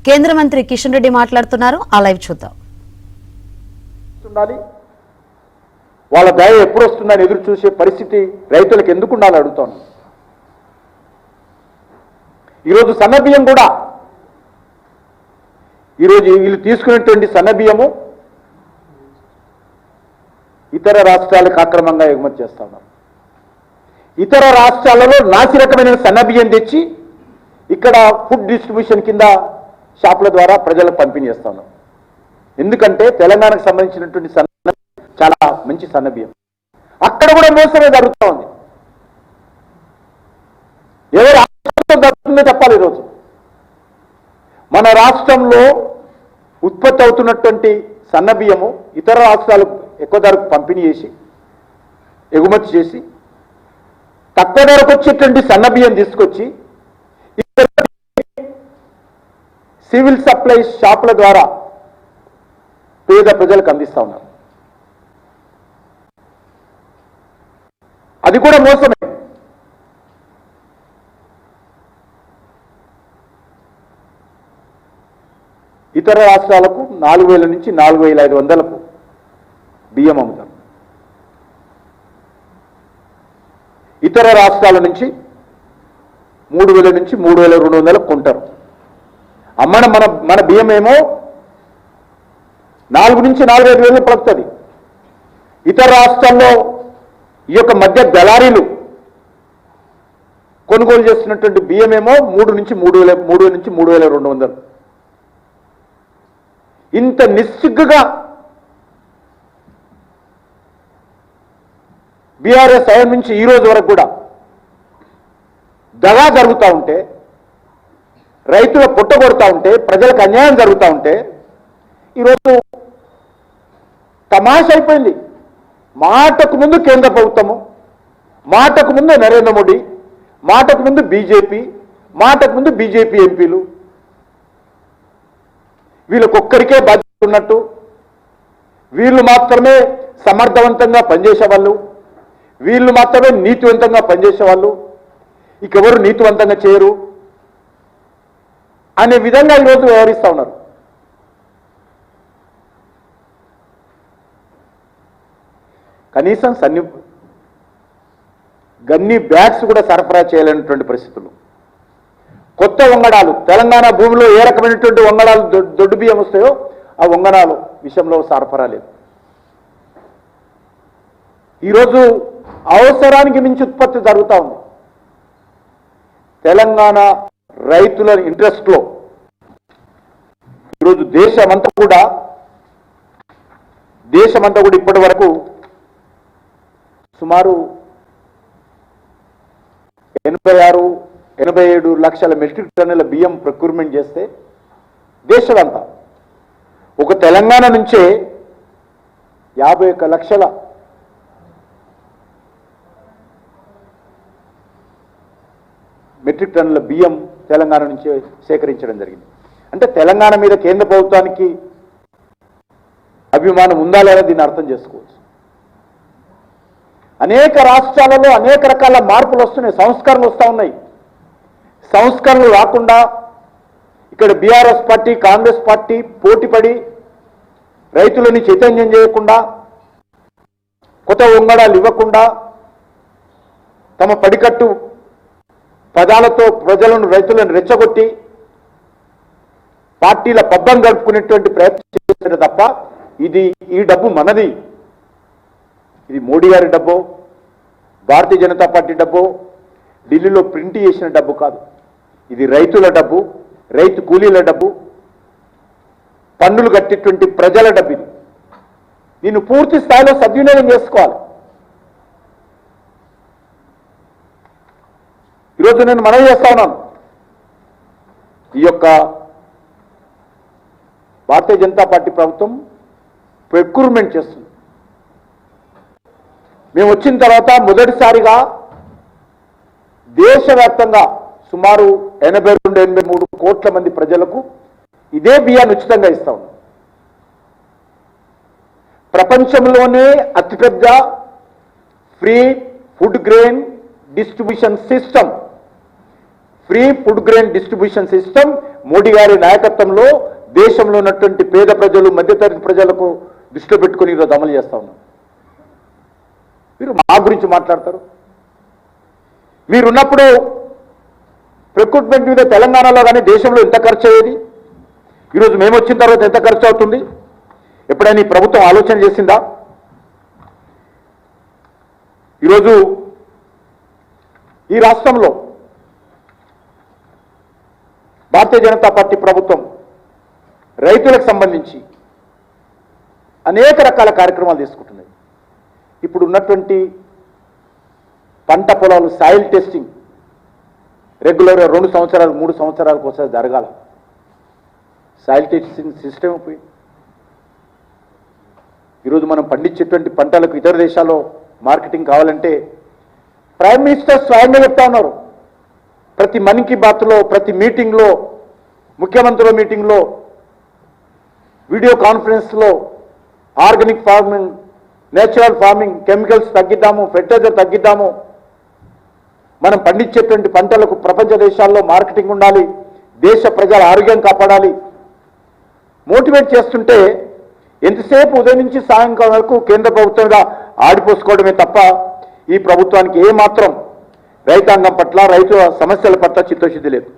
కేంద్ర మంత్రి కిషన్ రెడ్డి మాట్లాడుతున్నారు. ఆ లైవ్ చూద్దాం. వాళ్ళ దయ ఎప్పుడు వస్తుందని ఎదురు చూసే పరిస్థితి రైతులకు ఎందుకు ఉండాలని అడుగుతాను. ఈరోజు సన్నబియ్యం కూడా ఈరోజు వీళ్ళు తీసుకునేటువంటి సన్నబియ్యము ఇతర రాష్ట్రాలకు అక్రమంగా ఎగుమతి చేస్తా ఉన్నారు. ఇతర రాష్ట్రాలలో నాసిరకమైన సన్నబియ్యం తెచ్చి ఇక్కడ ఫుడ్ డిస్ట్రిబ్యూషన్ కింద షాపుల ద్వారా ప్రజలకు పంపిణీ చేస్తా ఉన్నాం. ఎందుకంటే తెలంగాణకు సంబంధించినటువంటి సన్న చాలా మంచి సన్నబియ్యం అక్కడ కూడా మోసమే జరుగుతూ ఉంది. ఎవరు జరుగుతుందో చెప్పాలి. ఈరోజు మన రాష్ట్రంలో ఉత్పత్తి అవుతున్నటువంటి సన్నబియ్యము ఇతర రాష్ట్రాలకు ఎక్కువ ధరకు పంపిణీ చేసి ఎగుమతి చేసి తక్కువ ధరకు వచ్చేటువంటి సన్నబియ్యం తీసుకొచ్చి సివిల్ సప్లై షాపుల ద్వారా పేద ప్రజలకు అందిస్తా ఉన్నారు. అది కూడా మోసమే. ఇతర రాష్ట్రాలకు 4,000 నుంచి 4,500కు బియ్యం అమ్ముతారు. ఇతర రాష్ట్రాల నుంచి 3,000 నుంచి 3,200కు కొంటారు. అమ్మడం మన బియ్యం ఏమో 4 నుంచి 4,500 పడుతుంది. ఇతర రాష్ట్రాల్లో ఈ యొక్క మధ్య దళారీలు కొనుగోలు చేస్తున్నటువంటి బియ్యం ఏమో 3 నుంచి 3,200. ఇంత నిస్సిగ్గుగా బీఆర్ఎస్ హయాం నుంచి ఈ రోజు వరకు కూడా దగా జరుగుతూ ఉంటే, రైతుల పుట్టగొడుతూ ఉంటే, ప్రజలకు అన్యాయం జరుగుతూ ఉంటే ఈరోజు తమాష అయిపోయింది. మాటకు ముందు కేంద్ర ప్రభుత్వము, మాటకు ముందు నరేంద్ర మోడీ, మాటకు ముందు బీజేపీ, మాటకు ముందు బీజేపీ ఎంపీలు వీళ్ళకొక్కరికే బాధ్యత ఉన్నట్టు, వీళ్ళు మాత్రమే సమర్థవంతంగా పనిచేసేవాళ్ళు, వీళ్ళు మాత్రమే నీతివంతంగా పనిచేసేవాళ్ళు, ఇంకెవరు నీతివంతంగా చేయరు అనే విధంగా ఈరోజు వ్యవహరిస్తూ ఉన్నారు. కనీసం గన్ని బ్యాగ్స్ కూడా సరఫరా చేయలేనటువంటి పరిస్థితులు. కొత్త వంగడాలు, తెలంగాణ భూమిలో ఏ రకమైనటువంటి వంగడాలు దొడ్డు బియ్యం వస్తాయో ఆ వంగడాలు విషయంలో సరఫరా లేదు. ఈరోజు అవసరానికి మించి ఉత్పత్తి జరుగుతూ ఉంది. తెలంగాణ రైతుల ఇంట్రెస్ట్లో ఈరోజు దేశమంతా కూడా ఇప్పటి వరకు సుమారు 86-87 లక్షల మెట్రిక్ టన్నుల బియ్యం ప్రొక్యూర్మెంట్ చేస్తే దేశమంతా ఒక తెలంగాణ నుంచే 51 లక్షల మెట్రిక్ టన్నుల బియ్యం తెలంగాణ నుంచే సేకరించడం జరిగింది. అంటే తెలంగాణ మీద కేంద్ర ప్రభుత్వానికి అభిమానం ఉందా లేదా దీన్ని అర్థం చేసుకోవచ్చు. అనేక రాష్ట్రాలలో అనేక రకాల మార్పులు వస్తున్నాయి, సంస్కరణలు వస్తూ ఉన్నాయి. సంస్కరణలు రాకుండా ఇక్కడ బీఆర్ఎస్ పార్టీ, కాంగ్రెస్ పార్టీ పోటీపడి రైతులని చైతన్యం చేయకుండా, కొత్త వంగడాలు ఇవ్వకుండా, తమ పడికట్టు పదాలతో రైతులను రెచ్చగొట్టి పార్టీల పబ్బం గడుపుకునేటువంటి ప్రయత్నం చేశారు తప్ప ఈ డబ్బు మనది, ఇది మోడీ గారి డబ్బు, భారతీయ జనతా పార్టీ డబ్బు, ఢిల్లీలో ప్రింట్ చేసిన డబ్బు కాదు. ఇది రైతుల డబ్బు, రైతు కూలీల డబ్బు, పన్నులు కట్టేటువంటి ప్రజల డబ్బు. ఇది దీన్ని పూర్తి స్థాయిలో సద్వినియోగం చేసుకోవాలి. ఈరోజు నేను మనవి చేస్తా ఉన్నాను, ఈ యొక్క భారతీయ జనతా పార్టీ ప్రభుత్వం ప్రొక్యూర్మెంట్ చేస్తుంది. మేము వచ్చిన తర్వాత మొదటిసారిగా దేశవ్యాప్తంగా సుమారు 82-83 కోట్ల మంది ప్రజలకు ఇదే బియ్యాన్ని ఉచితంగా ఇస్తా ఉన్నాం. ప్రపంచంలోనే అతిపెద్ద free food grain distribution system Modi గారి నాయకత్వంలో దేశంలో ఉన్నటువంటి పేద ప్రజలు మధ్యతరగతి ప్రజలకు దృష్టిలో పెట్టుకుని ఈరోజు అమలు చేస్తా ఉన్నాం. మీరు మా గురించి మాట్లాడతారు. మీరున్నప్పుడు రిక్రూట్మెంట్ మీద తెలంగాణలో కానీ దేశంలో ఎంత ఖర్చు అయ్యేది, ఈరోజు మేము వచ్చిన తర్వాత ఎంత ఖర్చు అవుతుంది, ఎప్పుడైనా ఈ ప్రభుత్వం ఆలోచన చేసిందా? ఈరోజు ఈ రాష్ట్రంలో భారతీయ జనతా పార్టీ ప్రభుత్వం రైతులకు సంబంధించి అనేక రకాల కార్యక్రమాలు తీసుకుంటున్నాయి. ఇప్పుడు ఉన్నటువంటి పంట పొలాలు సాయిల్ టెస్టింగ్ రెగ్యులర్గా 2 సంవత్సరాలు 3 సంవత్సరాలకు ఒకసారి జరగాల. సాయిల్ టెస్టింగ్ సిస్టమ్ పోయింది. ఈరోజు మనం పండించేటువంటి పంటలకు ఇతర దేశాల్లో మార్కెటింగ్ కావాలంటే ప్రైమ్ మినిస్టర్ స్వయంగా చెప్తా ఉన్నారు. ప్రతి మన్ కీ బాత్లో, ప్రతి మీటింగ్లో, ముఖ్యమంత్రుల మీటింగ్లో, వీడియో కాన్ఫరెన్స్లో organic farming, natural farming, chemicals తగ్గిద్దాము, ఫెర్టిలైజర్ తగ్గిద్దాము, మనం పండించేటువంటి పంటలకు ప్రపంచ దేశాల్లో మార్కెటింగ్ ఉండాలి, దేశ ప్రజల ఆరోగ్యం కాపాడాలి మోటివేట్ చేస్తుంటే ఎంతసేపు ఉదయం నుంచి సాయంకాలం వరకు కేంద్ర ప్రభుత్వంగా ఆడిపోసుకోవడమే తప్ప ఈ ప్రభుత్వానికి ఏమాత్రం రైతాంగం పట్ల, రైతుల సమస్యల పట్ల చిత్తశుద్ధి లేదు.